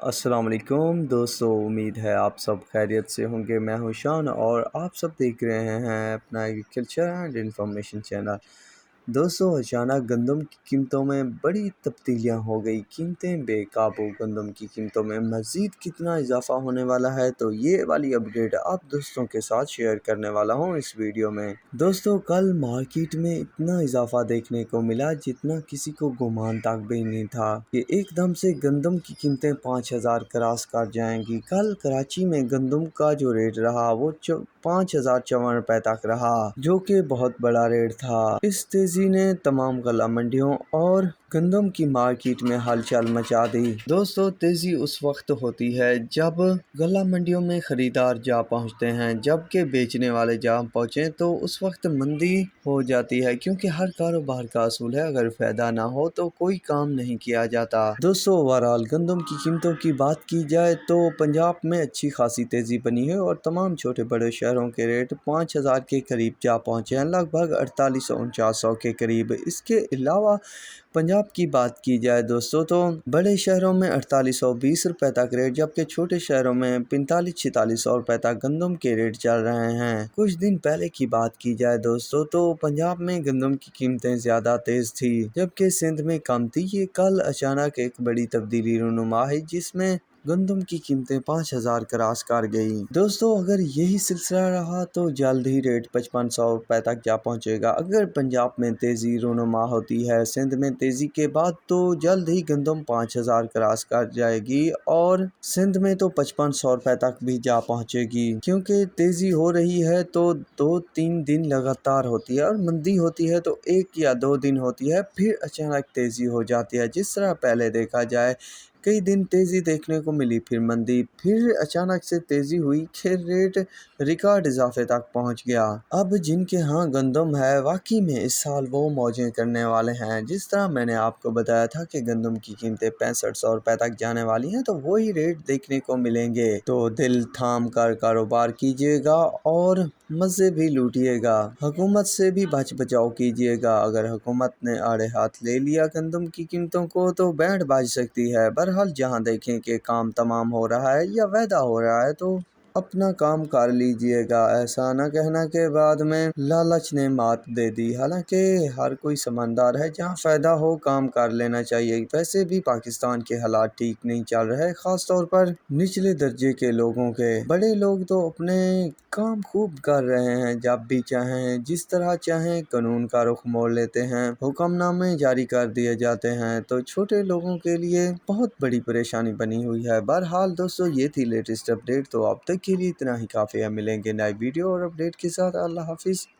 السلام علیکم دوستو، امید ہے آپ سب خیریت سے ہوں گے۔ میں ہوں شان اور آپ سب دیکھ رہے ہیں اپنا ایگریکلچر اینڈ انفارمیشن چینل۔ دوستو، اچانک گندم کی قیمتوں میں بڑی تبدیلیاں ہو گئی، قیمتیں بے قابو۔ گندم کی قیمتوں میں مزید کتنا اضافہ ہونے والا ہے، تو یہ والی اپڈیٹ آپ دوستوں کے ساتھ شیئر کرنے والا ہوں اس ویڈیو میں۔ دوستو، کل مارکیٹ میں اتنا اضافہ دیکھنے کو ملا جتنا کسی کو گمان تک بھی نہیں تھا کہ ایک دم سے گندم کی قیمتیں 5,000 کراس کر جائیں گی۔ کل کراچی میں گندم کا جو ریٹ رہا وہ 5,054 روپے تک رہا، جو کہ بہت بڑا ریٹ تھا۔ اس تیزی نے تمام غلہ منڈیوں اور گندم کی مارکیٹ میں ہلچل مچا دی۔ دوستو، تیزی اس وقت ہوتی ہے جب غلہ منڈیوں میں خریدار جا پہنچتے ہیں، جبکہ بیچنے والے جا پہنچیں تو اس وقت مندی ہو جاتی ہے، کیونکہ ہر کاروبار کا اصول ہے اگر فائدہ نہ ہو تو کوئی کام نہیں کیا جاتا۔ دوستو، اوورآل گندم کی قیمتوں کی بات کی جائے تو پنجاب میں اچھی خاصی تیزی بنی ہے اور تمام چھوٹے بڑے شہروں کے ریٹ 5,000 کے قریب جا پہنچے ہیں، لگ بھگ 4800-4900 کے قریب۔ اس کے علاوہ پنجاب کی بات کی جائے دوستو تو بڑے شہروں میں 4820 روپے تک ریٹ، جبکہ چھوٹے شہروں میں 4500-4600 روپے تک گندم کے ریٹ چل رہے ہیں۔ کچھ دن پہلے کی بات کی جائے دوستو تو پنجاب میں گندم کی قیمتیں زیادہ تیز تھی، جبکہ سندھ میں کم تھی۔ یہ کل اچانک ایک بڑی تبدیلی رونما ہے جس میں گندم کی قیمتیں 5,000 کراس کر گئی۔ دوستو، اگر یہی سلسلہ رہا تو جلد ہی ریٹ 5500 روپے تک جا پہنچے گا۔ اگر پنجاب میں تیزی رونما ہوتی ہے سندھ میں تیزی کے بعد تو جلد ہی گندم 5,000 کراس کر جائے گی اور سندھ میں تو 5500 روپے تک بھی جا پہنچے گی، کیونکہ تیزی ہو رہی ہے تو 2-3 دن لگاتار ہوتی ہے اور مندی ہوتی ہے تو 1 یا 2 دن ہوتی ہے، پھر اچانک تیزی ہو جاتی ہے۔ جس طرح پہلے دیکھا جائے کئی دن تیزی دیکھنے کو ملی، پھر مندی، پھر اچانک سے تیزی ہوئی کہ ریٹ ریکارڈ اضافے تک پہنچ گیا۔ اب جن کے ہاں گندم ہے واقعی میں اس سال وہ موجیں کرنے والے ہیں۔ جس طرح میں نے آپ کو بتایا تھا کہ گندم کی قیمتیں 6500 روپے تک جانے والی ہیں، تو وہی ریٹ دیکھنے کو ملیں گے۔ تو دل تھام کر کاروبار کیجیے گا اور مزے بھی لوٹیے گا۔ حکومت سے بھی بچ بچاؤ کیجیے گا۔ اگر حکومت نے آڑے ہاتھ لے لیا گندم کی قیمتوں کو تو بینڈ بج سکتی ہے۔ بہرحال جہاں دیکھیں کہ کام تمام ہو رہا ہے یا وعدہ ہو رہا ہے تو اپنا کام کر لیجئے گا۔ ایسا نہ کہنا کہ بعد میں لالچ نے مات دے دی۔ حالانکہ ہر کوئی سمجھدار ہے جہاں فائدہ ہو کام کر لینا چاہیے۔ ویسے بھی پاکستان کے حالات ٹھیک نہیں چل رہے، خاص طور پر نچلے درجے کے لوگوں کے۔ بڑے لوگ تو اپنے کام خوب کر رہے ہیں، جب بھی چاہیں جس طرح چاہیں قانون کا رخ موڑ لیتے ہیں، حکم نامے جاری کر دیے جاتے ہیں، تو چھوٹے لوگوں کے لیے بہت بڑی پریشانی بنی ہوئی ہے۔ بہرحال دوستو، یہ تھی لیٹسٹ اپڈیٹ، تو اب تک کے لیے اتنا ہی کافی ہے۔ ملیں گے نئی ویڈیو اور اپڈیٹ کے ساتھ۔ اللہ حافظ۔